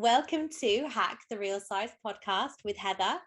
Welcome to Hack the Real Size podcast with Heather,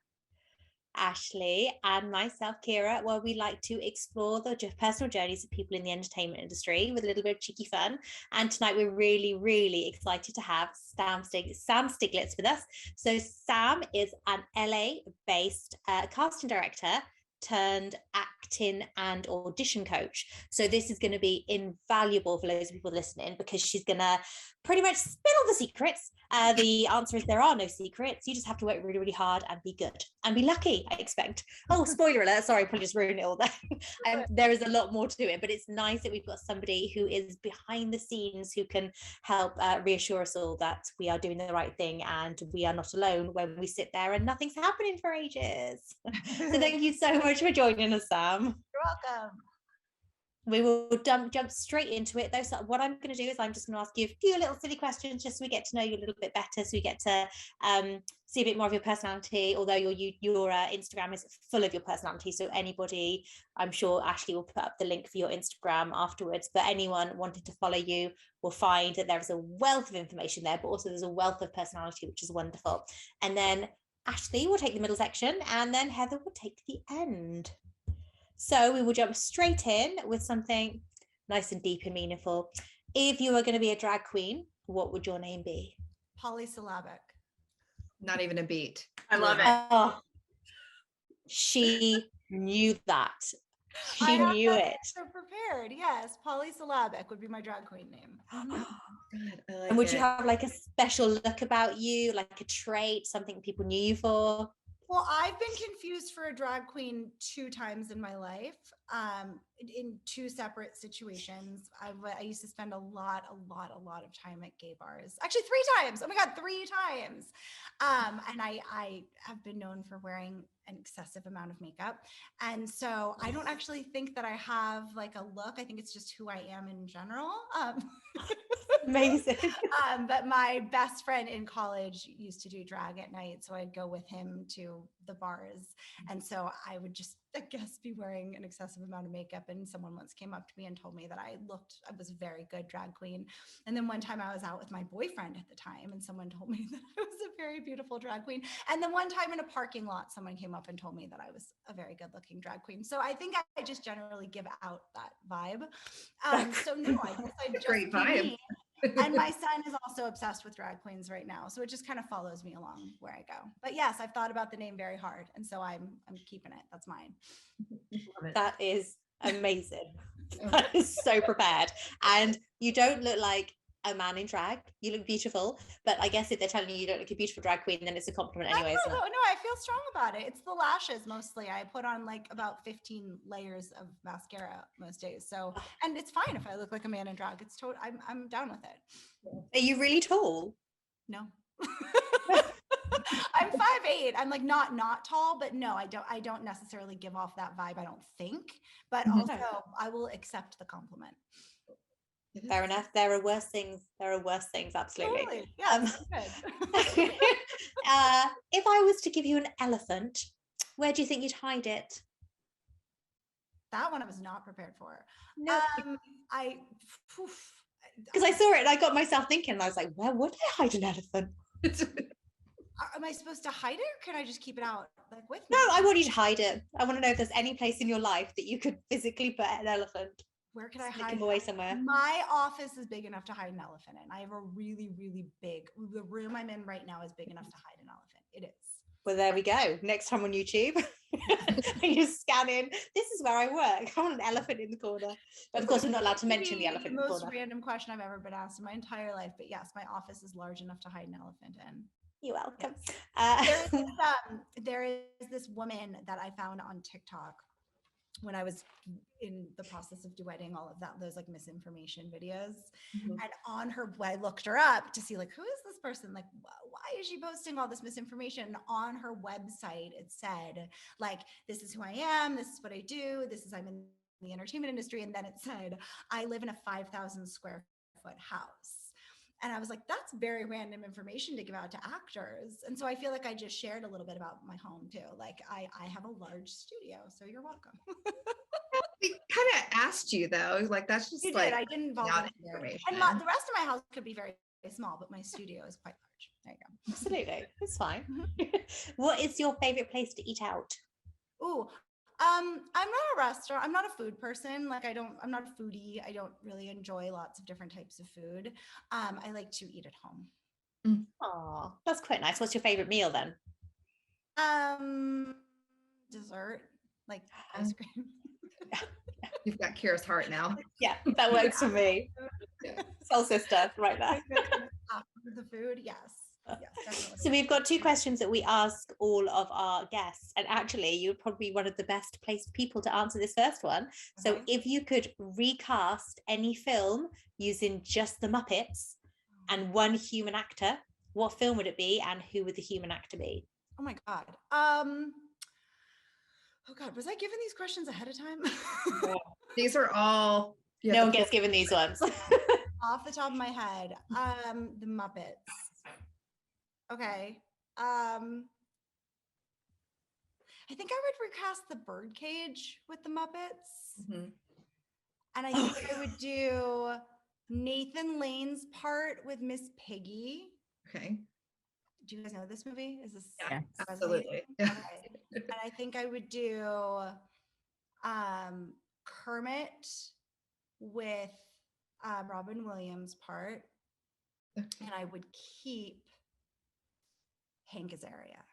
Ashley, and myself, Kira, where we like to explore the personal journeys of people in the entertainment industry with a little bit of cheeky fun. And tonight we're really excited to have Sam Stiglitz with us. So Sam is an LA-based casting director turned acting and audition coach. So this is going to be invaluable for loads of people listening because she's going to pretty much spill all the secrets. The answer is there are no secrets. You just have to work really hard and be good and be lucky, I expect. Oh, spoiler alert. Sorry, I probably just ruined it all there. There is a lot more to it, but it's nice that we've got somebody who is behind the scenes who can help reassure us all that we are doing the right thing and we are not alone when we sit there and nothing's happening for ages. So thank you so much for joining us, Sam. You're welcome. We will jump straight into it though. So what I'm going to do is I'm just going to ask you a few little silly questions just so we get to know you a little bit better, so we get to see a bit more of your personality, although your Instagram is full of your personality. So anybody, I'm sure Ashley will put up the link for your Instagram afterwards, but anyone wanting to follow you will find that there is a wealth of information there, but also there's a wealth of personality, which is wonderful. And then Ashley will take the middle section and then Heather will take the end. So we will jump straight in with something nice and deep and meaningful. If you were going to be a drag queen, what would your name be? Polysyllabic. Not even a beat. I love it. Oh, she knew that. She knew it. So prepared. Yes, polysyllabic would be my drag queen name. Oh, like and would you have like a special look about you, like a trait, something people knew you for? Well, I've been confused for a drag queen 2 times in my life, in 2 separate situations. I used to spend a lot of time at gay bars. Actually, 3 times. Oh my God, 3 times. And I have been known for wearing an excessive amount of makeup. And so I don't actually think that I have like a look. I think it's just who I am in general. Amazing. But my best friend in college used to do drag at night, so I'd go with him to the bars, and so I would just, I guess, be wearing an excessive amount of makeup. And someone once came up to me and told me that I was a very good drag queen. And then one time I was out with my boyfriend at the time, and someone told me that I was a very beautiful drag queen. And then one time in a parking lot, someone came up and told me that I was a very good looking drag queen. So I think I just generally give out that vibe. So no, I guess I just great vibe. And my son is also obsessed with drag queens right now, so it just kind of follows me along where I go. But yes, I've thought about the name very hard, and so I'm keeping it. That's mine. That is amazing. That is so prepared. And you don't look like a man in drag. You look beautiful, but I guess if they're telling you don't look a beautiful drag queen, then it's a compliment anyway. No, I feel strong about it. It's the lashes mostly. I put on like about 15 layers of mascara most days. So, and it's fine if I look like a man in drag. It's total. I'm down with it. Are you really tall? No. I'm 5'8". I'm like not tall, but no, I don't necessarily give off that vibe, I don't think. But also I will accept the compliment. Fair enough. There are worse things. Absolutely. Totally. Yeah. If I was to give you an elephant, where do you think you'd hide it? That one I was not prepared for. No. Because I I saw it and I got myself thinking, and I was like, where would I hide an elephant? Am I supposed to hide it, or can I just keep it out like with me? No, I want you to hide it. I want to know if there's any place in your life that you could physically put an elephant. Where can I Stick hide him away somewhere? My office is big enough to hide an elephant in. I have a really big, the room I'm in right now is big enough to hide an elephant. It is. Well, there we go. Next time on YouTube, you scan in, this is where I work. I want an elephant in the corner. But of course, we're not allowed to mention the elephant in the corner. Most random question I've ever been asked in my entire life. But yes, my office is large enough to hide an elephant in. You're welcome. Yes. There is this woman that I found on TikTok when I was in the process of duetting all of those like misinformation videos. And on her, I looked her up to see like, who is this person? Like, why is she posting all this misinformation? And on her website, it said like, this is who I am. This is what I do. I'm in the entertainment industry. And then it said, I live in a 5,000 square foot house. And I was like, that's very random information to give out to actors. And so I feel like I just shared a little bit about my home too. Like I have a large studio, so you're welcome. We kind of asked you though, like that's just You like did. I didn't volunteer. information. And the rest of my house could be very small, but my studio is quite large. There you go. Absolutely. It's fine. What is your favorite place to eat out? Ooh, I'm not a restaurant. I'm not a food person. Like I'm not a foodie. I don't really enjoy lots of different types of food. I like to eat at home. Oh, that's quite nice. What's your favorite meal then? Dessert, like ice cream. You've got Kira's heart now. Yeah, that works for me. Yeah. Soul sister, right there. After the food, yes. Yes, definitely. So we've got 2 questions that we ask all of our guests, and actually you're probably one of the best placed people to answer this first one. So Okay. if you could recast any film using just the Muppets and one human actor, what film would it be and who would the human actor be? Oh my God. Oh God, was I given these questions ahead of time? These are all. No one gets given these ones. Off the top of my head, the Muppets. Okay. I think I would recast the Birdcage with the Muppets. Mhm. And I think I would do Nathan Lane's part with Miss Piggy. Okay. Do you guys know this movie? Is this Yeah, resonating? absolutely. Okay. And I think I would do Kermit with Robin Williams' part. And I would keep Hank Azaria,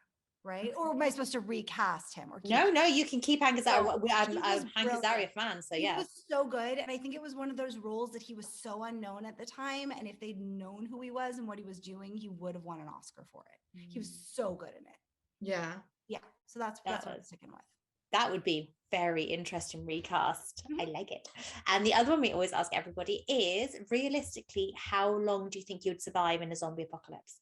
right? Or am I supposed to recast him? Or No, you can keep Hank Azaria. No, I'm he a was Hank Azaria brilliant. fan, so He yeah. was so good. And I think it was one of those roles that he was so unknown at the time. And if they'd known who he was and what he was doing, he would have won an Oscar for it. He was so good in it. Yeah. Yeah. So that's what I'm sticking with. That would be very interesting recast. I like it. And the other one we always ask everybody is, realistically, how long do you think you'd survive in a zombie apocalypse?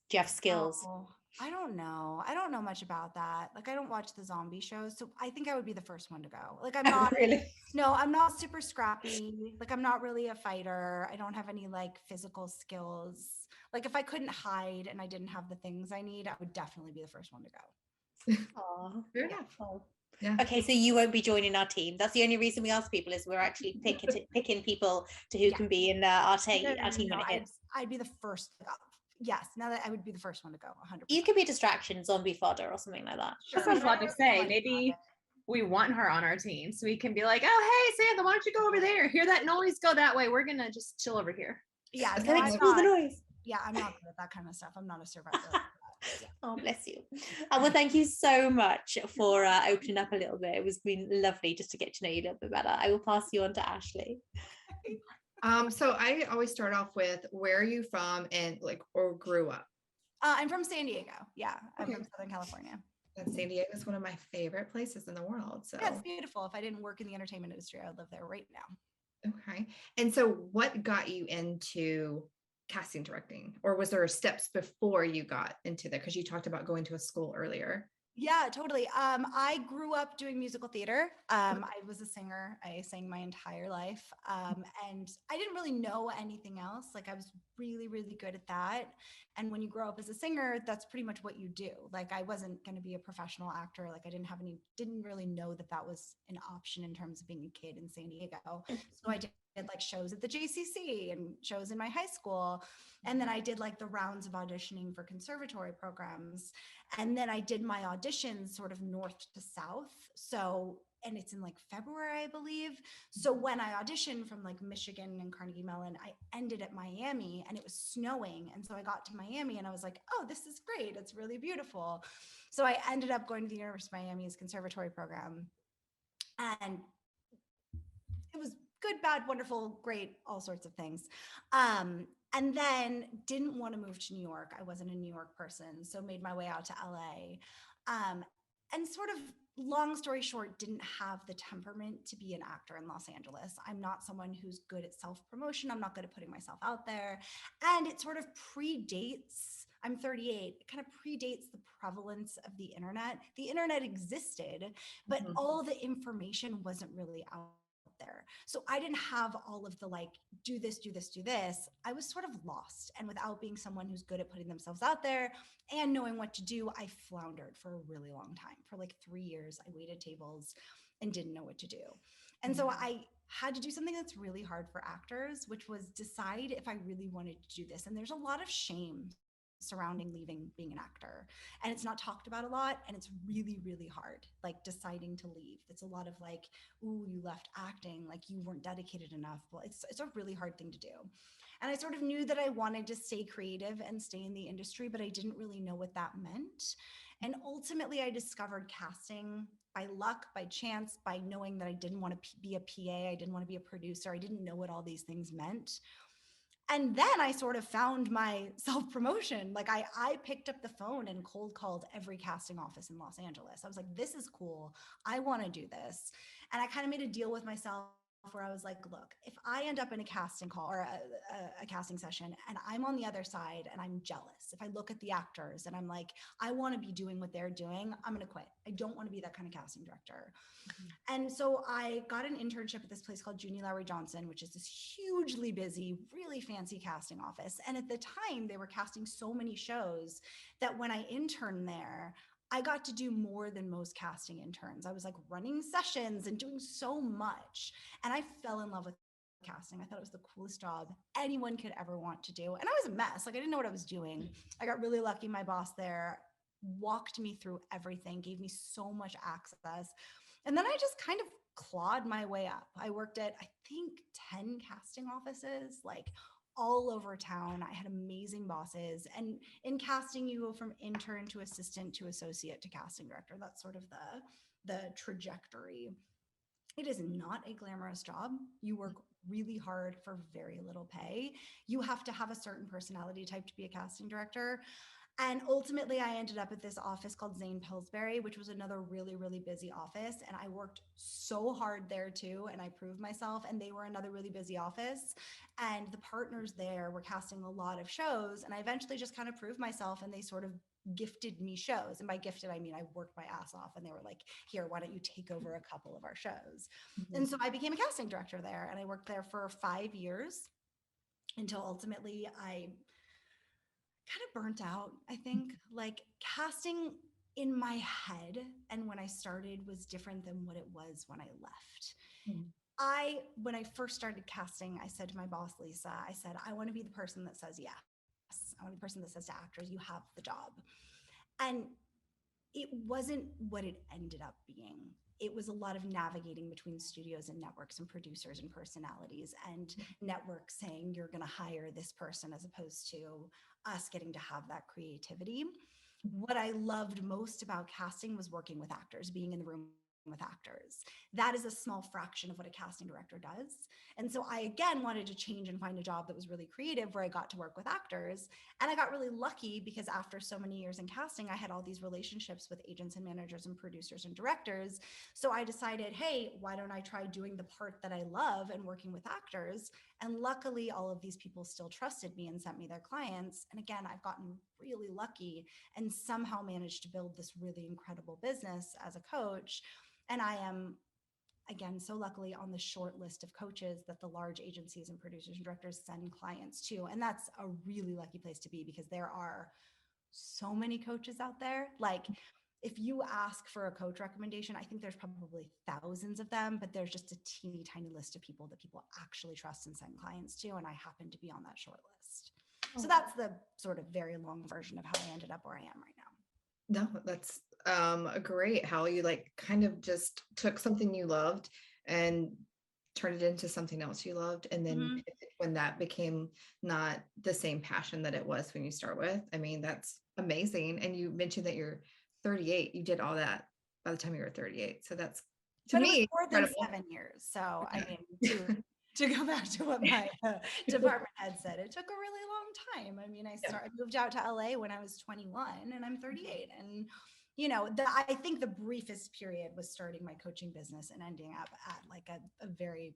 Do you have skills? Oh, I don't know. I don't know much about that. Like I don't watch the zombie shows. So I think I would be the first one to go. Like I'm not Really? No, I'm not super scrappy. Like I'm not really a fighter. I don't have any like physical skills. Like if I couldn't hide and I didn't have the things I need, I would definitely be the first one to go. Oh, Fair enough. oh. Yeah. Okay, so you won't be joining our team. That's the only reason we ask people, is we're actually picking people to who can be in our team when it hits. I'd be the first. Yes, now that I would be the first one to go. 100%. You could be distraction, zombie fodder, or something like that. That's what I was about to say. Maybe we want her on our team so we can be like, oh, hey, Samantha, why don't you go over there? Hear that noise? Go that way. We're going to just chill over here. Yeah, No, explore the noise. Yeah, I'm not good at that kind of stuff. I'm not a survivor. Yeah. Oh, bless you. Well, thank you so much for opening up a little bit. It was been lovely just to get to know you a little bit better. I will pass you on to Ashley. So I always start off with, where are you from and like, or grew up? I'm from San Diego. Yeah, I'm Okay. from Southern California. And San Diego is one of my favorite places in the world. So Yeah, it's beautiful. If I didn't work in the entertainment industry, I would live there right now. okay. And so what got you into casting directing, or was there steps before you got into that? Because you talked about going to a school earlier. Yeah, totally. I grew up doing musical theater. I was a singer. I sang my entire life. And I didn't really know anything else. Like I was really, really good at that. And when you grow up as a singer, that's pretty much what you do. Like I wasn't going to be a professional actor. Like I didn't really know that that was an option in terms of being a kid in San Diego. So I did like shows at the JCC and shows in my high school. And then I did like the rounds of auditioning for conservatory programs. And then I did my auditions sort of north to south. So, and it's in like February, I believe. So when I auditioned from like Michigan and Carnegie Mellon, I ended at Miami and it was snowing. And so I got to Miami and I was like, oh, this is great. It's really beautiful. So I ended up going to the University of Miami's conservatory program. And it was good, bad, wonderful, great, all sorts of things. And then didn't want to move to New York. I wasn't a New York person, so made my way out to LA. And sort of long story short, didn't have the temperament to be an actor in Los Angeles. I'm not someone who's good at self-promotion. I'm not good at putting myself out there. And it sort of predates, I'm 38, it kind of predates the prevalence of the internet. The internet existed, but all the information wasn't really out there. So I didn't have all of the like, do this, do this, do this. I was sort of lost. And without being someone who's good at putting themselves out there and knowing what to do, I floundered for a really long time. For like 3 years, I waited tables and didn't know what to do. And so I had to do something that's really hard for actors, which was decide if I really wanted to do this. And there's a lot of shame surrounding leaving being an actor, and it's not talked about a lot, and it's really, really hard, like deciding to leave. It's a lot of like, ooh, you left acting, like you weren't dedicated enough. Well, it's a really hard thing to do. And I sort of knew that I wanted to stay creative and stay in the industry, but I didn't really know what that meant. And ultimately I discovered casting by luck, by chance, by knowing that I didn't want to be a PA, I didn't want to be a producer, I didn't know what all these things meant. And then I sort of found my self-promotion. Like I picked up the phone and cold called every casting office in Los Angeles. I was like, this is cool. I want to do this. And I kind of made a deal with myself where I was like, look, if I end up in a casting call or a casting session and I'm on the other side and I'm jealous, if I look at the actors and I'm like, I want to be doing what they're doing, I'm going to quit. I don't want to be that kind of casting director. And so I got an internship at this place called Junie Lowry Johnson, which is this hugely busy, really fancy casting office. And at the time, they were casting so many shows that when I interned there, I got to do more than most casting interns. I was like running sessions and doing so much. And I fell in love with casting. I thought it was the coolest job anyone could ever want to do. And I was a mess. Like I didn't know what I was doing. I got really lucky. My boss there walked me through everything, gave me so much access. And then I just kind of clawed my way up. I worked at, I think, 10 casting offices, like all over town. I had amazing bosses. And in casting, you go from intern to assistant to associate to casting director. That's sort of the trajectory. It is not a glamorous job. You work really hard for very little pay. You have to have a certain personality type to be a casting director. And ultimately, I ended up at this office called Zane Pillsbury, which was another really, really busy office. And I worked so hard there too. And I proved myself. And they were another really busy office. And the partners there were casting a lot of shows. And I eventually just kind of proved myself. And they sort of gifted me shows. And by gifted, I mean I worked my ass off. And they were like, here, why don't you take over a couple of our shows? Mm-hmm. And so I became a casting director there. And I worked there for 5 years until ultimately I kind of burnt out. I think like casting in my head and when I started was different than what it was when I left. Mm-hmm. When I first started casting, I said to my boss, Lisa, I said, I want to be the person that says yes. I want to be the person that says to actors, you have the job. And it wasn't what it ended up being. It was a lot of navigating between studios and networks and producers and personalities, and networks saying you're going to hire this person as opposed to us getting to have that creativity. What I loved most about casting was working with actors, being in the room with actors. That is a small fraction of what a casting director does. And so I, again, wanted to change and find a job that was really creative where I got to work with actors. And I got really lucky because after so many years in casting, I had all these relationships with agents and managers and producers and directors. So I decided, hey, why don't I try doing the part that I love and working with actors? And luckily, all of these people still trusted me and sent me their clients. And again, I've gotten really lucky and somehow managed to build this really incredible business as a coach. And I am, again, so luckily on the short list of coaches that the large agencies and producers and directors send clients to. And that's a really lucky place to be because there are so many coaches out there. Like if you ask for a coach recommendation, I think there's probably thousands of them, but there's just a teeny tiny list of people that people actually trust and send clients to. And I happen to be on that short list. So that's the sort of very long version of how I ended up where I am right now. No, that's great how you like kind of just took something you loved and turned it into something else you loved. And then when that became not the same passion that it was when you start with, I mean, that's amazing. And you mentioned that you're 38. You did all that by the time you were 38. So that's, to me, more than 7 years. So I mean, to go back to what my department head said, it took a really long time. I mean, I moved out to LA when I was 21 and I'm 38. And, you know, I think the briefest period was starting my coaching business and ending up at like a very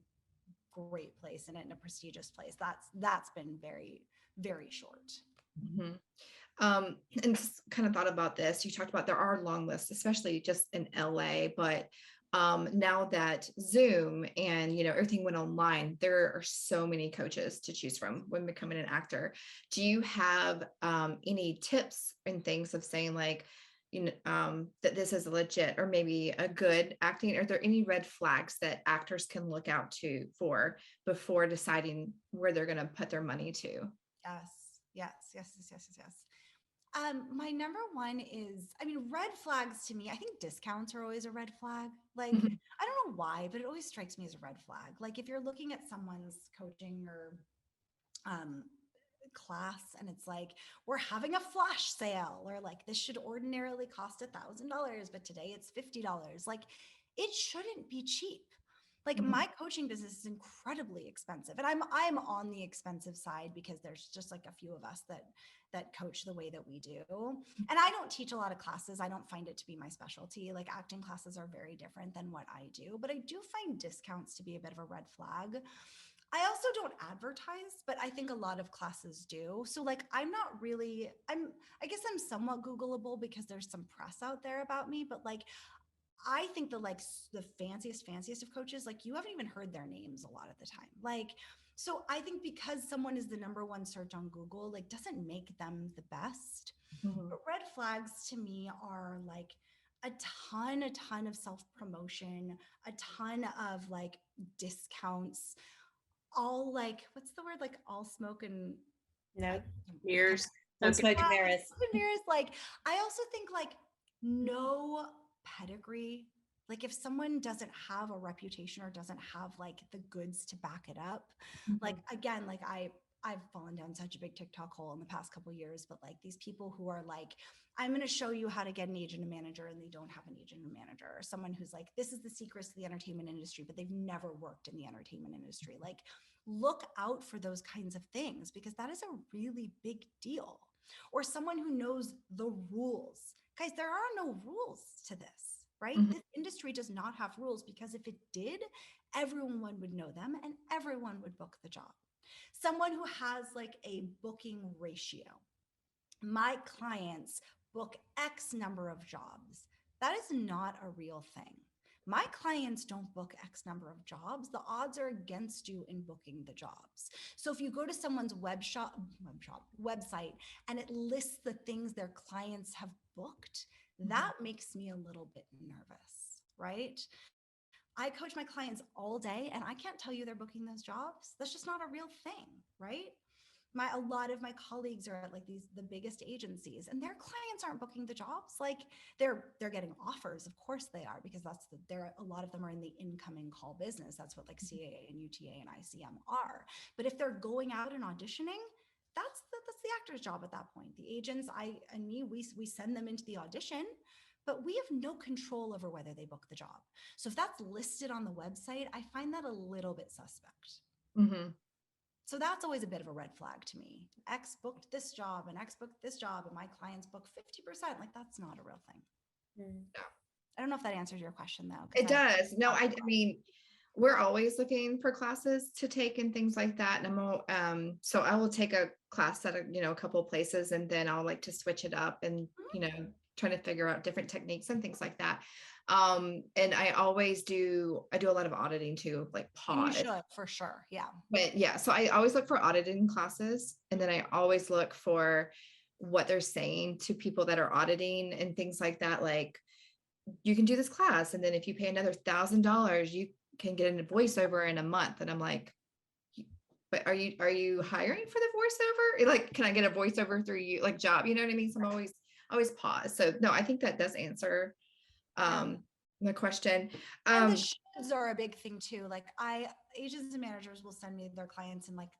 great place and in a prestigious place. That's been very, very short. Mm-hmm. And just kind of thought about this. You talked about there are long lists, especially just in LA, but now that Zoom and, you know, everything went online, there are so many coaches to choose from when becoming an actor. Do you have any tips and things of saying like, that this is legit or maybe a good acting? Are there any red flags that actors can look out for before deciding where they're going to put their money to? Yes. My number one is, red flags to me, I think discounts are always a red flag. Like, I don't know why, but it always strikes me as a red flag. Like if you're looking at someone's coaching or class and it's like, we're having a flash sale, or like this should ordinarily cost $1,000, but today it's $50. Like it shouldn't be cheap. Like my coaching business is incredibly expensive, and I'm on the expensive side because there's just like a few of us that coach the way that we do. And I don't teach a lot of classes. I don't find it to be my specialty. Like acting classes are very different than what I do, but I do find discounts to be a bit of a red flag. I also don't advertise, but I think a lot of classes do. So like I guess I'm somewhat Googleable because there's some press out there about me, but like I think the fanciest of coaches, like you haven't even heard their names a lot of the time. Like, so I think because someone is the number one search on Google, like doesn't make them the best. But red flags to me are like a ton of self-promotion, a ton of like discounts, all like, what's the word? Like all smoke and Mirrors. Smoke and mirrors. Like, I also think like no pedigree. Like if someone doesn't have a reputation or doesn't have like the goods to back it up, like again, like I've fallen down such a big TikTok hole in the past couple of years, but like these people who are like, I'm going to show you how to get an agent and manager, and they don't have an agent and manager, or someone who's like, this is the secrets to the entertainment industry, but they've never worked in the entertainment industry. Like look out for those kinds of things because that is a really big deal. Or someone who knows the rules. Guys, there are no rules to this, right? This industry does not have rules because if it did, everyone would know them and everyone would book the job. Someone who has like a booking ratio. My clients book X number of jobs. That is not a real thing. My clients don't book X number of jobs. The odds are against you in booking the jobs. So if you go to someone's website and it lists the things their clients have booked, that makes me a little bit nervous, right? I coach my clients all day and I can't tell you they're booking those jobs. That's just not a real thing, right? A lot of my colleagues are at like the biggest agencies and their clients aren't booking the jobs. Like they're getting offers. Of course they are, because a lot of them are in the incoming call business. That's what like CAA and UTA and ICM are. But if they're going out and auditioning, that's the actor's job at that point. The agents, we send them into the audition, but we have no control over whether they book the job. So if that's listed on the website, I find that a little bit suspect. So that's always a bit of a red flag to me. X booked this job and X booked this job and my clients book 50%. Like that's not a real thing. I don't know if that answers your question though. It does. No, I mean, we're always looking for classes to take and things like that. And so I will take a class at a couple of places and then I'll like to switch it up and, trying to figure out different techniques and things like that. And I do a lot of auditing too, like pause. You should, for sure. Yeah. But yeah, so I always look for auditing classes, and then I always look for what they're saying to people that are auditing and things like that. Like you can do this class, and then if you pay another $1,000, you can get a voiceover in a month. And I'm like, but are you hiring for the voiceover? Like, can I get a voiceover through you, like job? You know what I mean? So I'm always pause. So no, I think that does answer the question. And the shows are a big thing too. Like agents and managers will send me their clients and like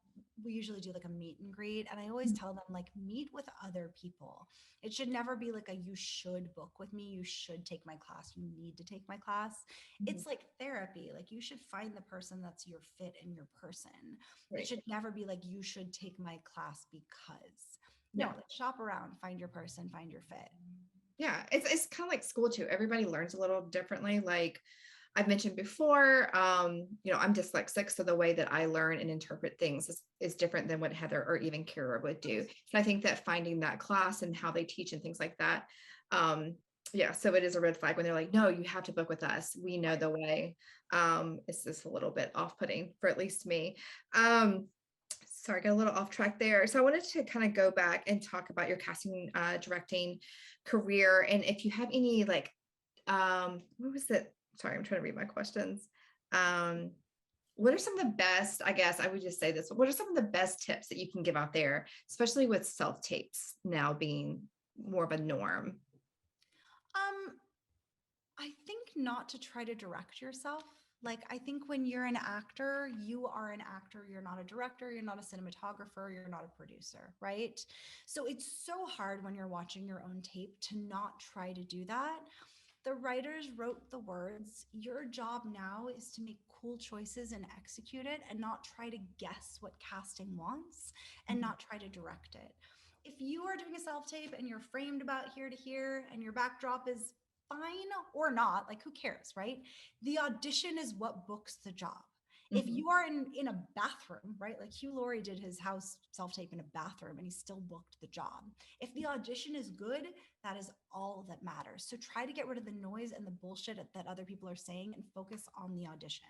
we usually do like a meet and greet. And I always tell them like meet with other people. It should never be like you should book with me. You should take my class. You need to take my class. It's like therapy. Like you should find the person that's your fit and your person. Right. It should never be like you should take my class because. No, like shop around, find your person, find your fit. Yeah, it's kind of like school too. Everybody learns a little differently. Like I've mentioned before, I'm dyslexic, so the way that I learn and interpret things is different than what Heather or even Kira would do. And I think that finding that class and how they teach and things like that, so it is a red flag when they're like, no, you have to book with us. We know the way. It's just a little bit off-putting for at least me. sorry, got a little off track there. So I wanted to kind of go back and talk about your casting directing career. And if you have any like, what was it? Sorry, I'm trying to read my questions. What are some of the best, I guess I would just say this, what are some of the best tips that you can give out there, especially with self-tapes now being more of a norm? I think not to try to direct yourself. Like, I think when you're an actor, you are an actor. You're not a director. You're not a cinematographer. You're not a producer, right? So it's so hard when you're watching your own tape to not try to do that. The writers wrote the words. Your job now is to make cool choices and execute it and not try to guess what casting wants and not try to direct it. If you are doing a self tape and you're framed about here to here and your backdrop is fine or not, like who cares, right? The audition is what books the job. If you are in a bathroom, right? Like Hugh Laurie did his house self-tape in a bathroom and he still booked the job. If the audition is good, that is all that matters. So try to get rid of the noise and the bullshit that other people are saying and focus on the audition.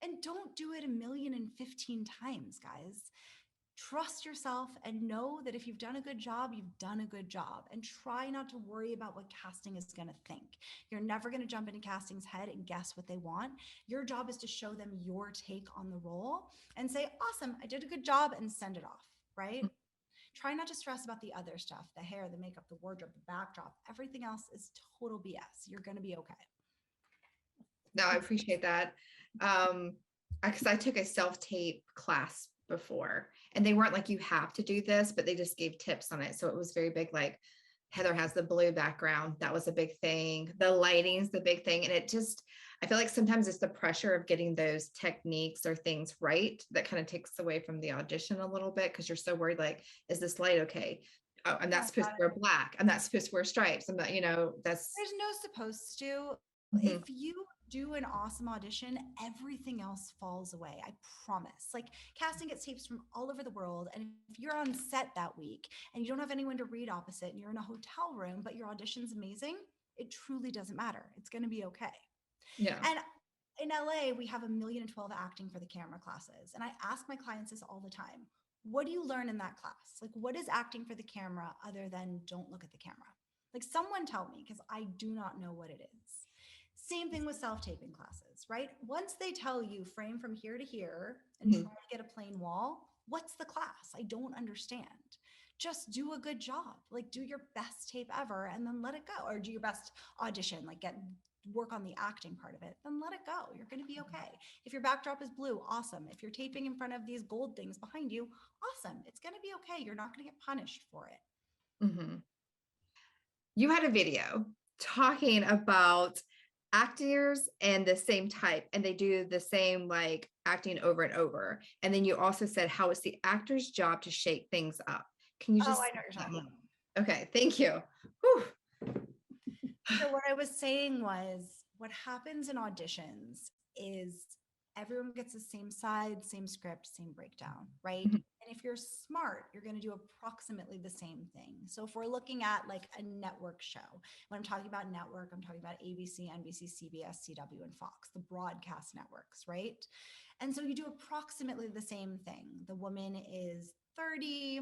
And don't do it 1,015 times, guys. Trust yourself and know that if you've done a good job, you've done a good job, and try not to worry about what casting is going to think. You're never going to jump into casting's head and guess what they want. Your job is to show them your take on the role and say, awesome, I did a good job, and send it off, right? Try not to stress about the other stuff, the hair, the makeup, the wardrobe, the backdrop. Everything else is total BS. You're going to be okay. No, I appreciate that. Because I took a self-tape class before and they weren't like, you have to do this, but they just gave tips on it. So it was very big, like Heather has the blue background. That was a big thing. The lighting's the big thing. And it just, I feel like sometimes it's the pressure of getting those techniques or things right that kind of takes away from the audition a little bit. Cause you're so worried, like, is this light okay? Oh, I'm not supposed to wear black. I'm not supposed to wear stripes. I'm not, there's no supposed to. If you do an awesome audition, everything else falls away. I promise. Like, casting gets tapes from all over the world. And if you're on set that week and you don't have anyone to read opposite and you're in a hotel room, but your audition's amazing, it truly doesn't matter. It's going to be okay. Yeah. And in LA, we have 1,012 acting for the camera classes. And I ask my clients this all the time. What do you learn in that class? Like, what is acting for the camera other than don't look at the camera? Like, someone tell me, because I do not know what it is. Same thing with self-taping classes, right? Once they tell you frame from here to here and try to get a plain wall, what's the class? I don't understand. Just do a good job. Like, do your best tape ever and then let it go. Or do your best audition, like work on the acting part of it, then let it go. You're going to be okay. If your backdrop is blue, awesome. If you're taping in front of these gold things behind you, awesome. It's going to be okay. You're not going to get punished for it. You had a video talking about actors and the same type, and they do the same like acting over and over. And then you also said how it's the actor's job to shake things up. Can you just? Oh, I know what you're talking about. Okay, thank you. Whew. So what I was saying was, what happens in auditions is everyone gets the same side, same script, same breakdown, right? And if you're smart, you're going to do approximately the same thing. So if we're looking at like a network show, when I'm talking about network, I'm talking about ABC, NBC, CBS, CW, and Fox, the broadcast networks, right? And so you do approximately the same thing. The woman is 30.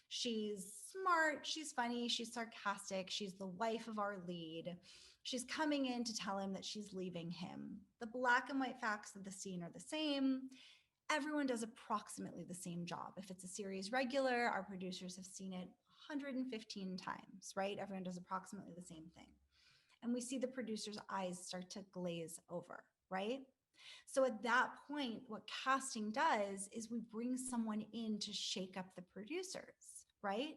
She's smart. She's funny. She's sarcastic. She's the wife of our lead. She's coming in to tell him that she's leaving him. The black and white facts of the scene are the same. Everyone does approximately the same job. If it's a series regular, our producers have seen it 115 times, right? Everyone does approximately the same thing. And we see the producer's eyes start to glaze over, right? So at that point, what casting does is we bring someone in to shake up the producers, right?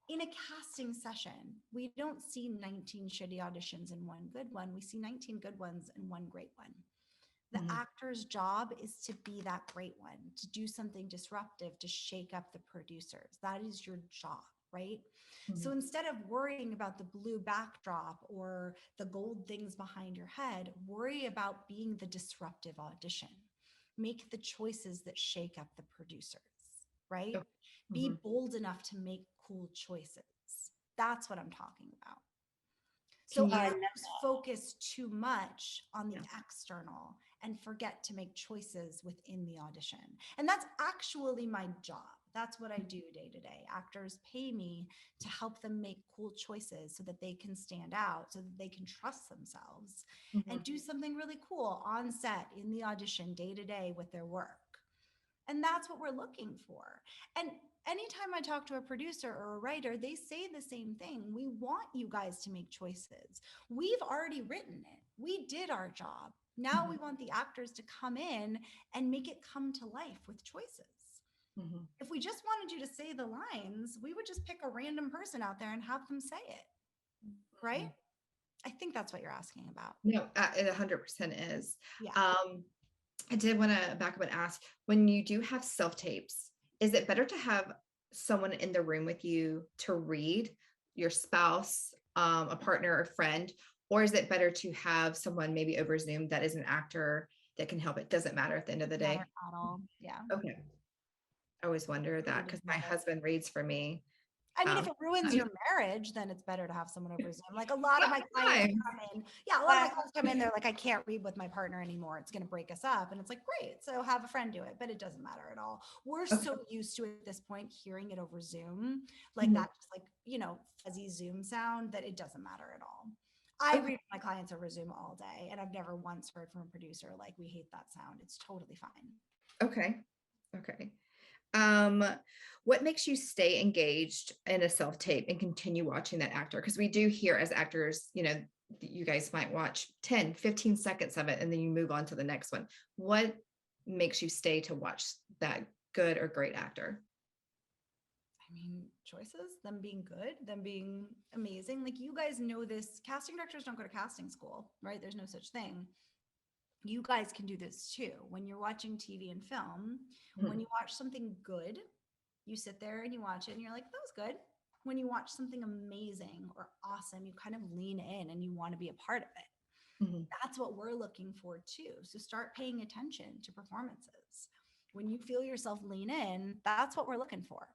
In a casting session, we don't see 19 shitty auditions and one good one. We see 19 good ones and one great one. The actor's job is to be that great one, to do something disruptive, to shake up the producers. That is your job, right? So instead of worrying about the blue backdrop or the gold things behind your head, worry about being the disruptive audition. Make the choices that shake up the producers, right? Be bold enough to make cool choices. That's what I'm talking about. So others focus too much on the external and forget to make choices within the audition. And that's actually my job. That's what I do day to day. Actors pay me to help them make cool choices so that they can stand out, so that they can trust themselves and do something really cool on set, in the audition, day to day with their work. And that's what we're looking for. And anytime I talk to a producer or a writer, they say the same thing. We want you guys to make choices. We've already written it. We did our job. Now we want the actors to come in and make it come to life with choices. If we just wanted you to say the lines, we would just pick a random person out there and have them say it. Right? I think that's what you're asking about. No, it 100% is. Yeah. I did want to back up and ask, when you do have self-tapes, is it better to have someone in the room with you to read, your spouse, a partner or friend, or is it better to have someone maybe over Zoom that is an actor that can help? It doesn't matter at the end of the day. Not at all. Yeah. Okay. I always wonder that because my husband reads for me. I mean, if it ruins your marriage, then it's better to have someone over Zoom. Like a lot of my clients come in. Yeah, a lot of my clients come in, they're like, I can't read with my partner anymore. It's going to break us up. And it's like, great. So have a friend do it. But it doesn't matter at all. We're so used to at this point hearing it over Zoom, like that, just like, you know, fuzzy Zoom sound, that it doesn't matter at all. I read with my clients over Zoom all day. And I've never once heard from a producer like, we hate that sound. It's totally fine. Okay. What makes you stay engaged in a self-tape and continue watching that actor? Because we do hear as actors, you know, you guys might watch 10, 15 seconds of it and then you move on to the next one. What makes you stay to watch that good or great actor? I mean, choices, them being good, them being amazing. Like, you guys know this, casting directors don't go to casting school, right? There's no such thing. You guys can do this too. When you're watching TV and film, when you watch something good, you sit there and you watch it and you're like, that was good. When you watch something amazing or awesome, you kind of lean in and you want to be a part of it. That's what we're looking for too. So start paying attention to performances. When you feel yourself lean in, that's what we're looking for.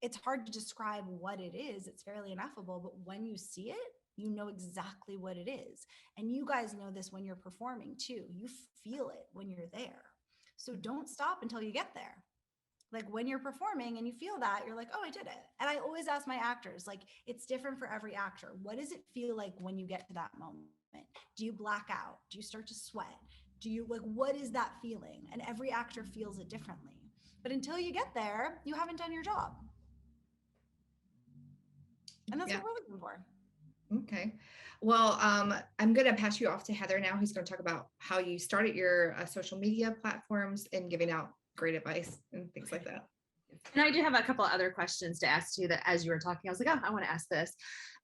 It's hard to describe what it is. It's fairly ineffable, but when you see it, you know exactly what it is. And you guys know this when you're performing too. You feel it when you're there. So don't stop until you get there. Like when you're performing and you feel that, you're like, oh, I did it. And I always ask my actors, like, it's different for every actor. What does it feel like when you get to that moment? Do you black out? Do you start to sweat? Do you, like, what is that feeling? And every actor feels it differently. But until you get there, you haven't done your job. And that's what we're looking for. Okay. Well, I'm going to pass you off to Heather now, who's going to talk about how you started your social media platforms and giving out great advice and things like that. And I do have a couple of other questions to ask you that as you were talking, I was like, oh, I want to ask this.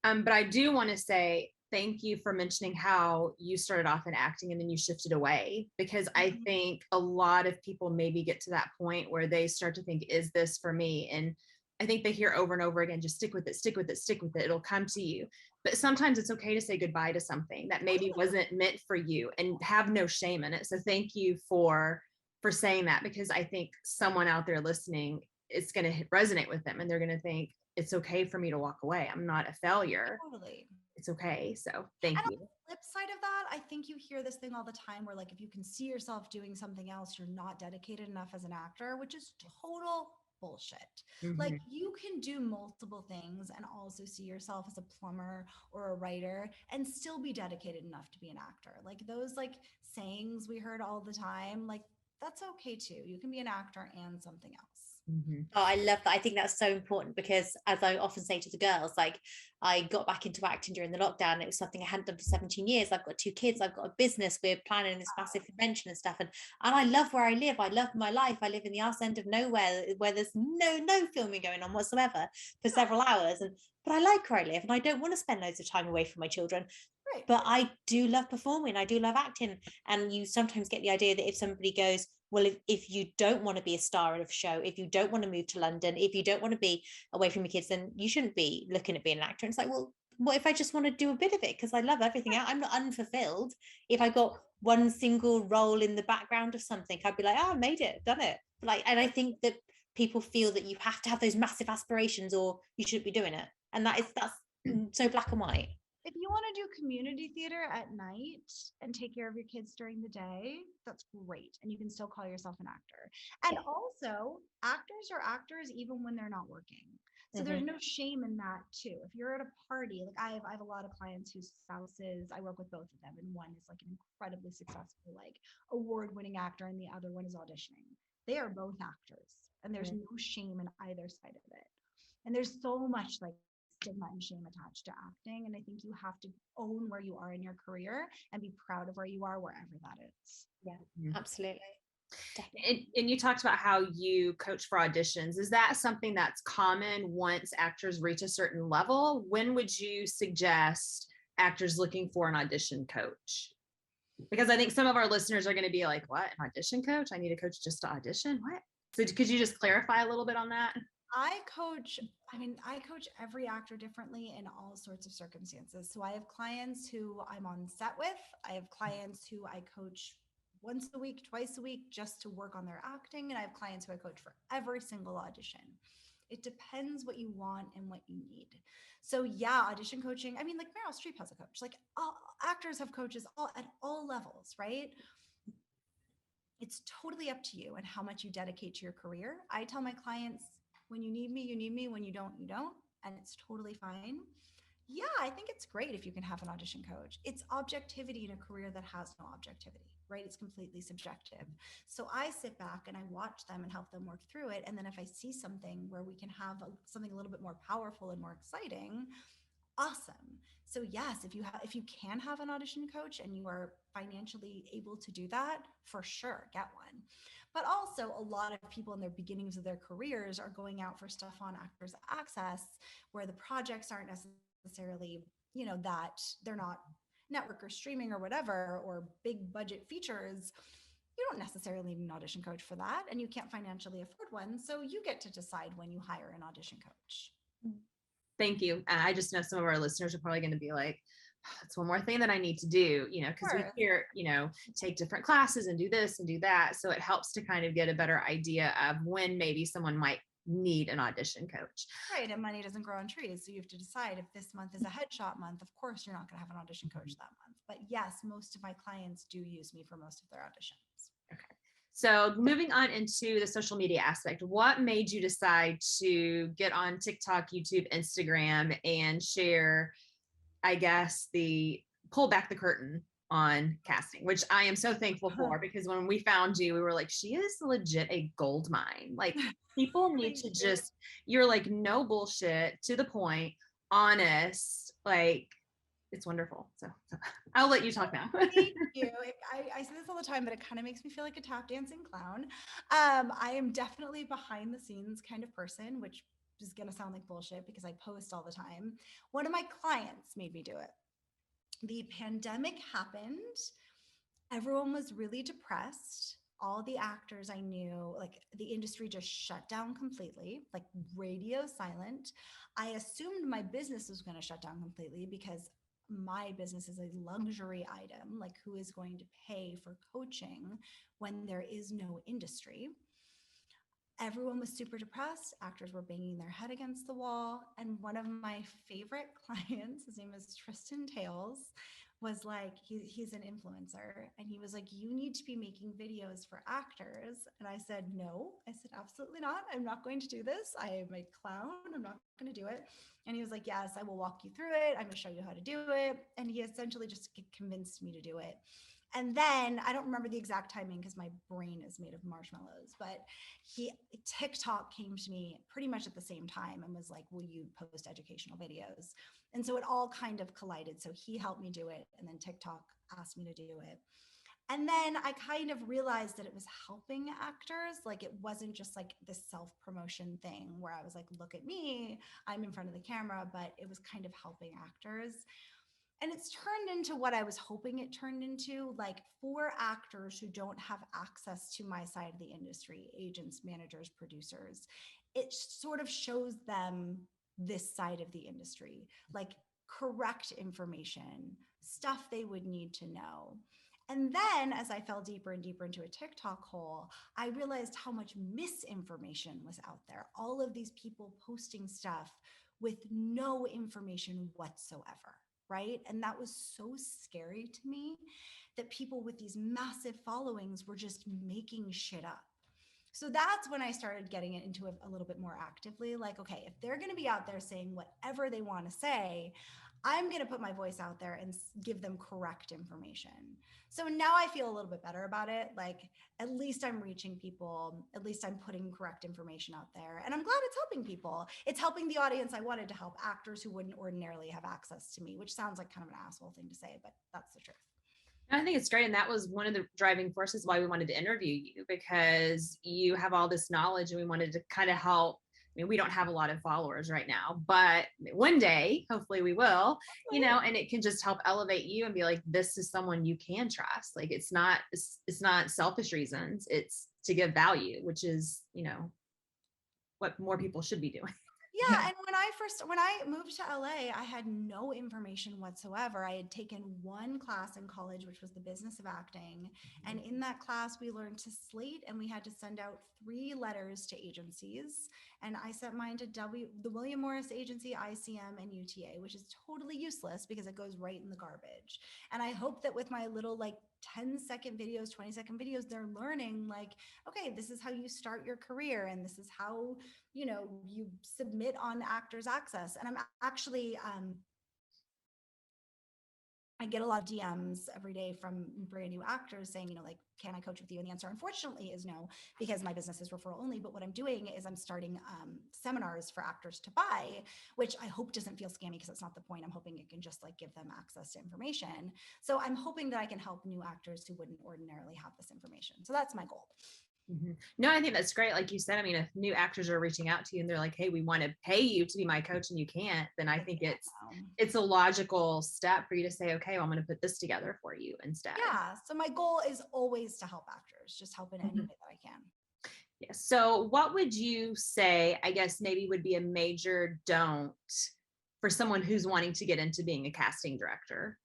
But I do want to say thank you for mentioning how you started off in acting and then you shifted away, because I think a lot of people maybe get to that point where they start to think, is this for me? And I think they hear over and over again, just stick with it, stick with it, stick with it. It'll come to you. But sometimes it's okay to say goodbye to something that maybe wasn't meant for you and have no shame in it. So thank you for saying that, because I think someone out there listening, it's going to resonate with them and they're going to think it's okay for me to walk away. I'm not a failure. Totally. It's okay. So thank you. On the flip side of that, I think you hear this thing all the time where, like, if you can see yourself doing something else, you're not dedicated enough as an actor, which is total bullshit. Like, you can do multiple things and also see yourself as a plumber or a writer and still be dedicated enough to be an actor. Like, those like sayings we heard all the time, like, that's okay too. You can be an actor and something else. Oh, I love that. I think that's so important because, as I often say to the girls, like, I got back into acting during the lockdown. It was something I hadn't done for 17 years. I've got 2 kids. I've got a business. We're planning this massive convention and stuff. And I love where I live. I love my life. I live in the arse end of nowhere where there's no filming going on whatsoever for several hours. But I like where I live and I don't want to spend loads of time away from my children. Right. But I do love performing. I do love acting. And you sometimes get the idea that if somebody goes, well, if you don't want to be a star of a show, if you don't want to move to London, if you don't want to be away from your kids, then you shouldn't be looking at being an actor. And it's like, well, what if I just want to do a bit of it? Because I love everything else. I'm not unfulfilled. If I got one single role in the background of something, I'd be like, oh, I made it, done it. Like, and I think that people feel that you have to have those massive aspirations or you shouldn't be doing it. And that's so black and white. If you want to do community theater at night and take care of your kids during the day, that's great. And you can still call yourself an actor. And also, actors are actors even when they're not working. So there's no shame in that too. If you're at a party, like I have a lot of clients whose spouses, I work with both of them, and one is like an incredibly successful, like award-winning actor, and the other one is auditioning. They are both actors, and there's no shame in either side of it. And there's so much like stigma and shame attached to acting. And I think you have to own where you are in your career and be proud of where you are, wherever that is. Yeah, absolutely. And you talked about how you coach for auditions. Is that something that's common once actors reach a certain level? When would you suggest actors looking for an audition coach? Because I think some of our listeners are going to be like, what, an audition coach? I need a coach just to audition? What? So could you just clarify a little bit on that? I coach every actor differently in all sorts of circumstances. So I have clients who I'm on set with. I have clients who I coach once a week, twice a week, just to work on their acting. And I have clients who I coach for every single audition. It depends what you want and what you need. So yeah, audition coaching. I mean, like Meryl Streep has a coach. Like all actors have coaches at all levels, right? It's totally up to you and how much you dedicate to your career. I tell my clients, when you need me, you need me. When you don't, you don't. And it's totally fine. Yeah, I think it's great if you can have an audition coach. It's objectivity in a career that has no objectivity, right? It's completely subjective. So I sit back and I watch them and help them work through it. And then if I see something where we can have something a little bit more powerful and more exciting, awesome. So yes, if you can have an audition coach and you are financially able to do that, for sure, get one. But also a lot of people in their beginnings of their careers are going out for stuff on Actors Access where the projects aren't necessarily, that they're not network or streaming or whatever, or big budget features. You don't necessarily need an audition coach for that, and you can't financially afford one. So you get to decide when you hire an audition coach. Thank you. I just know some of our listeners are probably going to be like, that's one more thing that I need to do, because we hear, take different classes and do this and do that. So it helps to kind of get a better idea of when maybe someone might need an audition coach. Right. And money doesn't grow on trees. So you have to decide if this month is a headshot month. Of course, you're not going to have an audition coach that month. But yes, most of my clients do use me for most of their auditions. Okay. So moving on into the social media aspect, what made you decide to get on TikTok, YouTube, Instagram, and share, I guess, pull back the curtain on casting, which I am so thankful for, because when we found you, we were like, she is legit a gold mine. Like, people need to just, you're like, no bullshit, to the point, honest, like, it's wonderful. So I'll let you talk now. Thank you. I say this all the time, but it kind of makes me feel like a tap dancing clown. I am definitely behind the scenes kind of person, which is going to sound like bullshit because I post all the time. One of my clients made me do it. The pandemic happened. Everyone was really depressed. All the actors I knew, like the industry just shut down completely, like radio silent. I assumed my business was going to shut down completely because my business is a luxury item. Like, who is going to pay for coaching when there is no industry? Everyone was super depressed. Actors were banging their head against the wall. And one of my favorite clients, his name is Tristan Tales, was like, he's an influencer. And he was like, you need to be making videos for actors. And I said, no. I said, absolutely not. I'm not going to do this. I am a clown. I'm not going to do it. And he was like, yes, I will walk you through it. I'm going to show you how to do it. And he essentially just convinced me to do it. And then I don't remember the exact timing because my brain is made of marshmallows, but TikTok came to me pretty much at the same time and was like, will you post educational videos? And so it all kind of collided. So he helped me do it. And then TikTok asked me to do it. And then I kind of realized that it was helping actors. Like, it wasn't just like this self-promotion thing where I was like, look at me, I'm in front of the camera, but it was kind of helping actors. And it's turned into what I was hoping it turned into, like, for actors who don't have access to my side of the industry, agents, managers, producers. It sort of shows them this side of the industry, like correct information, stuff they would need to know. And then as I fell deeper and deeper into a TikTok hole, I realized how much misinformation was out there. All of these people posting stuff with no information whatsoever. right? And that was so scary to me, that people with these massive followings were just making shit up. So that's when I started getting it into a little bit more actively, like, okay, if they're going to be out there saying whatever they want to say, I'm going to put my voice out there and give them correct information. So now I feel a little bit better about it. Like, at least I'm reaching people. At least I'm putting correct information out there. And I'm glad it's helping people. It's helping the audience I wanted to help, actors who wouldn't ordinarily have access to me, which sounds like kind of an asshole thing to say, but that's the truth. I think it's great. And that was one of the driving forces why we wanted to interview you, because you have all this knowledge and we wanted to kind of help. I mean, we don't have a lot of followers right now, but one day, hopefully we will, you know, and it can just help elevate you and be like, this is someone you can trust. Like, it's not selfish reasons. It's to give value, which is, you know, what more people should be doing. Yeah. And when I moved to LA, I had no information whatsoever. I had taken one class in college, which was the business of acting. And in that class, we learned to slate, and we had to send out 3 letters to agencies. And I sent mine to the William Morris Agency, ICM, and UTA, which is totally useless because it goes right in the garbage. And I hope that with my little 10-second videos, 20-second videos, they're learning like, okay, this is how you start your career. And this is how, you know, you submit on Actors Access. And I'm actually, I get a lot of DMs every day from brand new actors saying, you know, like, can I coach with you? And the answer, unfortunately, is no, because my business is referral only. But what I'm doing is I'm starting seminars for actors to buy, which I hope doesn't feel scammy, because that's not the point. I'm hoping it can just give them access to information. So I'm hoping that I can help new actors who wouldn't ordinarily have this information. So that's my goal. Mm-hmm. No, I think that's great. Like you said, I mean, if new actors are reaching out to you and they're like, hey, we want to pay you to be my coach and you can't, then I think it's a logical step for you to say, okay, well, I'm going to put this together for you instead. Yeah. So my goal is always to help actors, just help in any way that I can. Yeah. So what would you say, I guess maybe would be a major don't for someone who's wanting to get into being a casting director?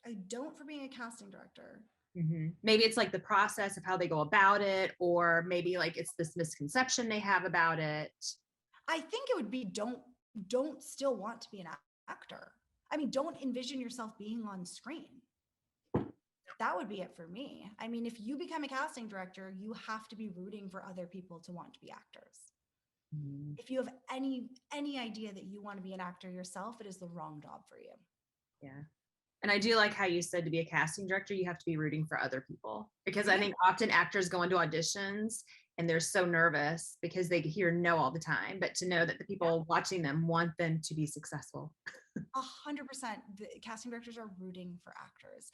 A don't for being a casting director. Mm-hmm. Maybe it's like the process of how they go about it, or maybe like it's this misconception they have about it. I think it would be don't still want to be an actor. I mean, don't envision yourself being on screen. That would be it for me. I mean, if you become a casting director, you have to be rooting for other people to want to be actors. Mm-hmm. If you have any idea that you want to be an actor yourself, it is the wrong job for you. Yeah. And I do like how you said, to be a casting director, you have to be rooting for other people, because I think often actors go into auditions and they're so nervous because they hear no all the time, but to know that the people watching them want them to be successful. 100%. The casting directors are rooting for actors.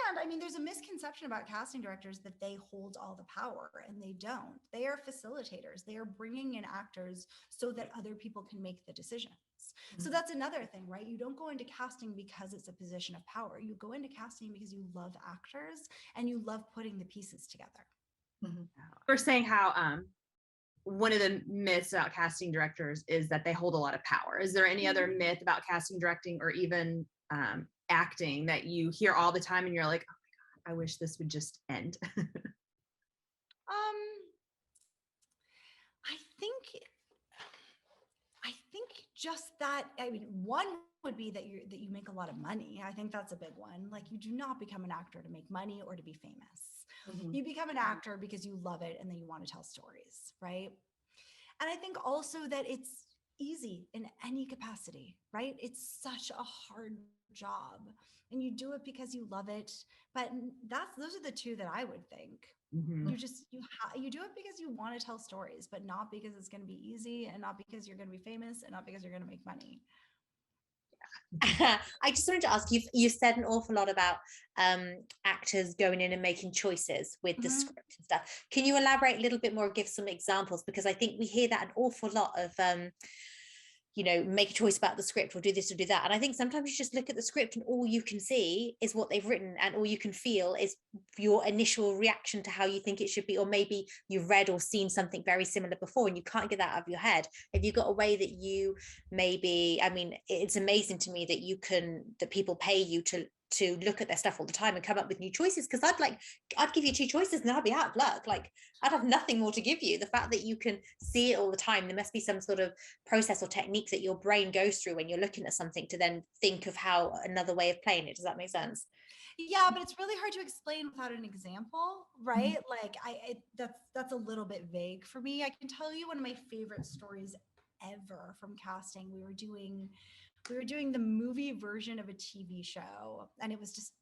And I mean, there's a misconception about casting directors that they hold all the power, and they don't. They are facilitators. They are bringing in actors so that other people can make the decisions. Mm-hmm. So that's another thing, right? You don't go into casting because it's a position of power. You go into casting because you love actors and you love putting the pieces together. Mm-hmm. We're saying how one of the myths about casting directors is that they hold a lot of power. Is there any other myth about casting directing, or even acting, that you hear all the time and you're like, oh my God, I wish this would just end? I think just that, I mean, one would be that you make a lot of money. I think that's a big one. Like, you do not become an actor to make money or to be famous. Mm-hmm. You become an actor because you love it and then you want to tell stories, right? And I think also that it's easy in any capacity, right? It's such a hard job and you do it because you love it. But those are the two that I would think. Mm-hmm. You do it because you want to tell stories, but not because it's going to be easy, and not because you're going to be famous, and not because you're going to make money. I just wanted to ask you said an awful lot about actors going in and making choices with the script and stuff. Can you elaborate a little bit more, give some examples? Because I think we hear that an awful lot of make a choice about the script, or do this or do that. And I think sometimes you just look at the script and all you can see is what they've written, and all you can feel is your initial reaction to how you think it should be, or maybe you've read or seen something very similar before and you can't get that out of your head. Have you got a way that you maybe, I mean, it's amazing to me that that people pay you to to look at their stuff all the time and come up with new choices, because I'd give you 2 choices and I'd be out of luck. Like, I'd have nothing more to give you. The fact that you can see it all the time, there must be some sort of process or technique that your brain goes through when you're looking at something to then think of how another way of playing it. Does that make sense? Yeah, but it's really hard to explain without an example, right? Like that's a little bit vague for me. I can tell you one of my favorite stories ever from casting. We were doing the movie version of a TV show, and it was just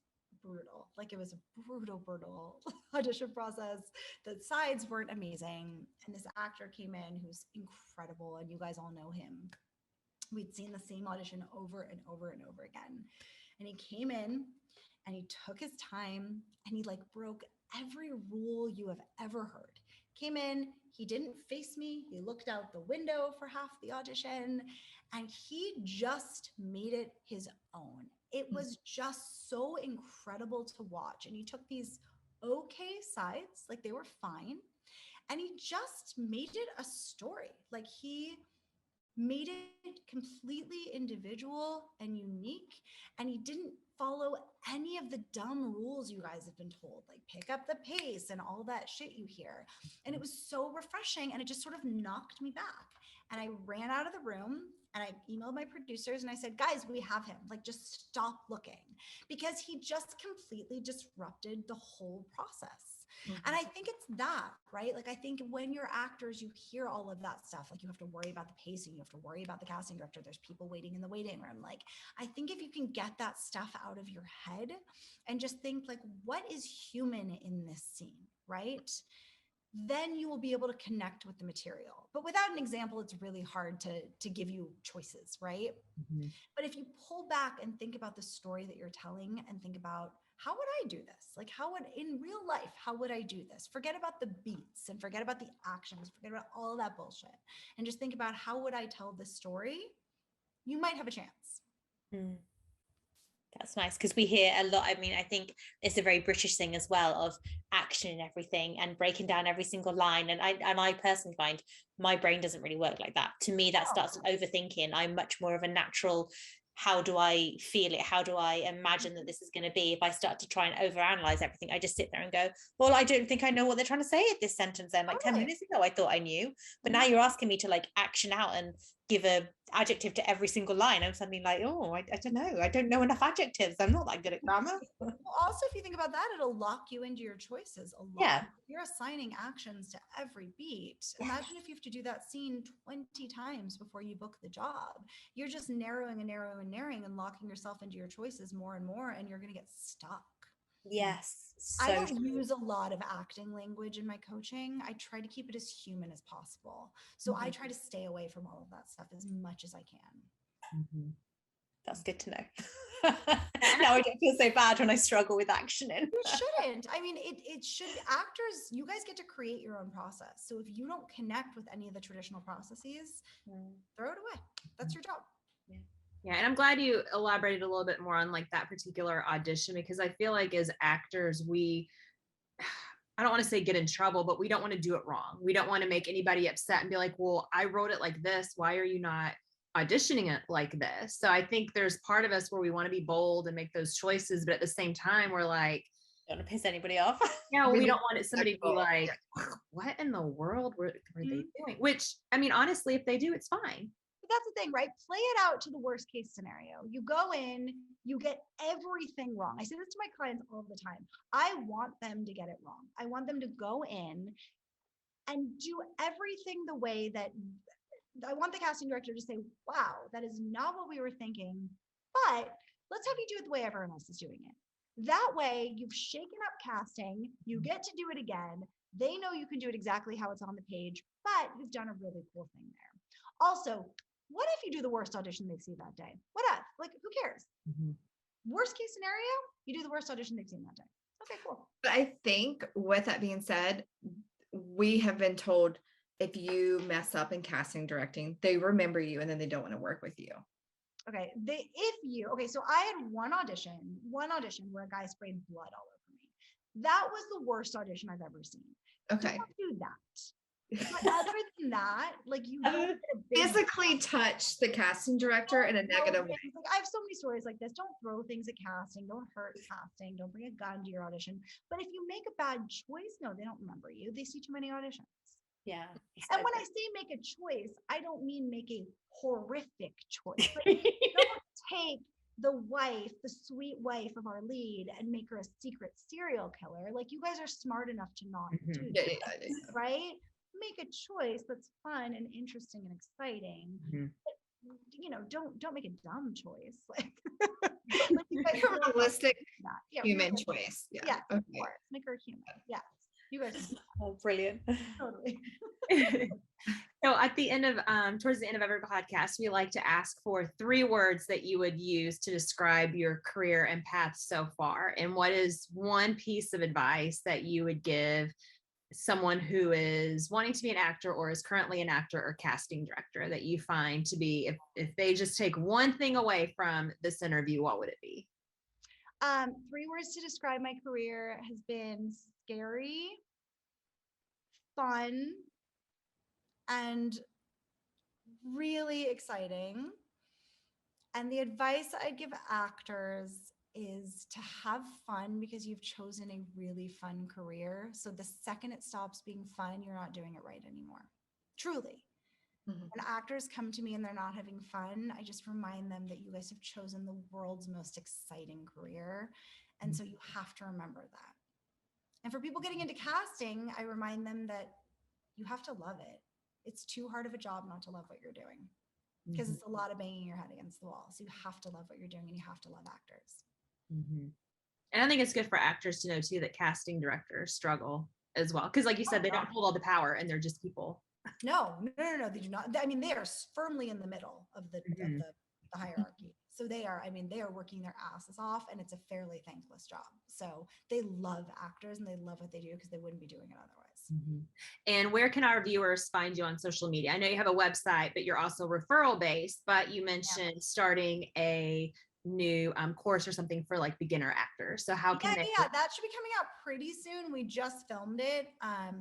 brutal. Like, it was a brutal audition process. The sides weren't amazing, and this actor came in who's incredible, and you guys all know him. We'd seen the same audition over and over and over again, and he came in and he took his time, and he like broke every rule you have ever heard. Came in, he didn't face me, he looked out the window for half the audition, and he just made it his own. It was just so incredible to watch. And he took these okay sides, like they were fine, and he just made it a story. Like, he made it completely individual and unique, and he didn't follow any of the dumb rules you guys have been told, like pick up the pace and all that shit you hear. And it was so refreshing, and it just sort of knocked me back. And I ran out of the room and I emailed my producers and I said, guys, we have him. Like, just stop looking, because he just completely disrupted the whole process. And I think it's that, right? Like, I think when you're actors, you hear all of that stuff. Like, you have to worry about the pacing. You have to worry about the casting director. There's people waiting in the waiting room. Like, I think if you can get that stuff out of your head and just think, like, what is human in this scene, right? Then you will be able to connect with the material. But without an example, it's really hard to give you choices, right? But if you pull back and think about the story that you're telling, and think about, how would I do this? Like, in real life, how would I do this? Forget about the beats and forget about the actions, forget about all of that bullshit, and just think about, how would I tell this story? You might have a chance. That's nice, because we hear a lot. I mean, I think it's a very British thing as well, of action and everything and breaking down every single line. And I personally find my brain doesn't really work like that. To me, that starts overthinking. I'm much more of a natural, how do I feel it? How do I imagine that this is going to be? If I start to try and overanalyze everything, I just sit there and go, well, I don't think I know what they're trying to say at this sentence then. Like 10 minutes ago, I thought I knew. But now you're asking me to like action out and give a adjective to every single line. I'm suddenly like, oh, I don't know. I don't know enough adjectives. I'm not that good at grammar. Well, also, if you think about that, it'll lock you into your choices a lot. Yeah. You're assigning actions to every beat. Imagine if you have to do that scene 20 times before you book the job. You're just narrowing and locking yourself into your choices more and more, and you're going to get stuck. Yes. So I don't use a lot of acting language in my coaching. I try to keep it as human as possible. So I try to stay away from all of that stuff as much as I can. That's good to know. Now I don't feel so bad when I struggle with action in. You shouldn't. I mean, it should. Actors, you guys get to create your own process. So if you don't connect with any of the traditional processes, throw it away. That's your job. Yeah, and I'm glad you elaborated a little bit more on like that particular audition, because I feel like as actors, I don't want to say get in trouble, but we don't want to do it wrong. We don't want to make anybody upset and be like, well, I wrote it like this. Why are you not auditioning it like this? So I think there's part of us where we want to be bold and make those choices, but at the same time, we're like, don't want to piss anybody off. Yeah, we don't want somebody to be like, what in the world were they doing? Which, I mean, honestly, if they do, it's fine. But that's the thing, right? Play it out to the worst case scenario. You go in, you get everything wrong. I say this to my clients all the time. I want them to get it wrong. I want them to go in and do everything the way that I want the casting director to say, wow, that is not what we were thinking, but let's have you do it the way everyone else is doing it. That way you've shaken up casting, you get to do it again. They know you can do it exactly how it's on the page, but you've done a really cool thing there. Also, what if you do the worst audition they see that day? What if? Like, who cares? Worst case scenario, you do the worst audition they've seen that day. Okay, cool. But I think with that being said, we have been told if you mess up in casting directing, they remember you and then they don't want to work with you. Okay, so I had one audition where a guy sprayed blood all over me. That was the worst audition I've ever seen. Okay. Don't do that. But other than that, like you don't get a big Physically touch the casting director in a Don't throw negative way. things- Like, I have so many stories like this. Don't throw things at casting. Don't hurt casting. Don't bring a gun to your audition. But if you make a bad choice, no, they don't remember you. They see too many auditions. Yeah. And when I say make a choice, I don't mean make a horrific choice. Like, don't take the wife, the sweet wife of our lead, and make her a secret serial killer. Like, you guys are smart enough to not do Yeah, that, right? Make a choice that's fun and interesting and exciting. But, you know, don't make a dumb choice. Like, like you guys Make a realistic that. Yeah, human realistic. choice. Yeah. Yeah, Okay. of course. Make her human. Yeah. You guys Oh, brilliant. totally. So at the end of towards the end of every podcast, we like to ask for 3 words that you would use to describe your career and path so far. And what is one piece of advice that you would give someone who is wanting to be an actor or is currently an actor or casting director that you find to be, if they just take one thing away from this interview, what would it be? 3 words to describe my career has been scary, fun, and really exciting. And the advice I give actors is to have fun because you've chosen a really fun career. So the second it stops being fun, you're not doing it right anymore. Truly. When actors come to me and they're not having fun, I just remind them that you guys have chosen the world's most exciting career. And so you have to remember that. And for people getting into casting, I remind them that you have to love it. It's too hard of a job not to love what you're doing because it's a lot of banging your head against the wall. So you have to love what you're doing and you have to love actors. And I think it's good for actors to know too that casting directors struggle as well. Because like you said, they don't hold all the power and they're just people. No, they do not. I mean, they are firmly in the middle of the hierarchy. So they are working their asses off and it's a fairly thankless job. So they love actors and they love what they do because they wouldn't be doing it otherwise. And where can our viewers find you on social media? I know you have a website, but you're also referral based, but you mentioned starting a new course or something for like beginner actors. So how can they? Yeah, that should be coming out pretty soon. We just filmed it.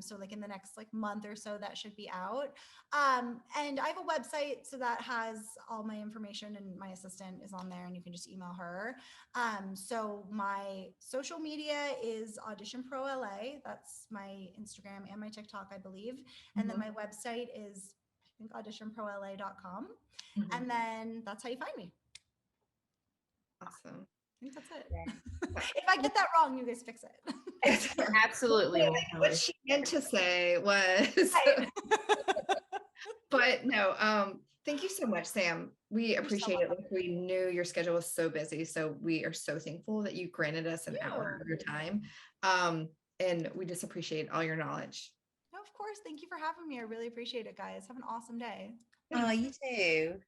So like in the next like month or so that should be out. And I have a website, so that has all my information and my assistant is on there and you can just email her. So my social media is Audition Pro LA. That's my Instagram and my TikTok, I believe. And then my website is, I think, auditionprola.com. And then that's how you find me. Awesome. I think that's it. If I get that wrong, you guys fix it. Absolutely. What she meant to say was, but no, thank you so much, Sam. We appreciate it. Like, we knew your schedule was so busy, so we are so thankful that you granted us an hour of your time. And we just appreciate all your knowledge. No, of course. Thank you for having me. I really appreciate it, guys. Have an awesome day. Oh, you too.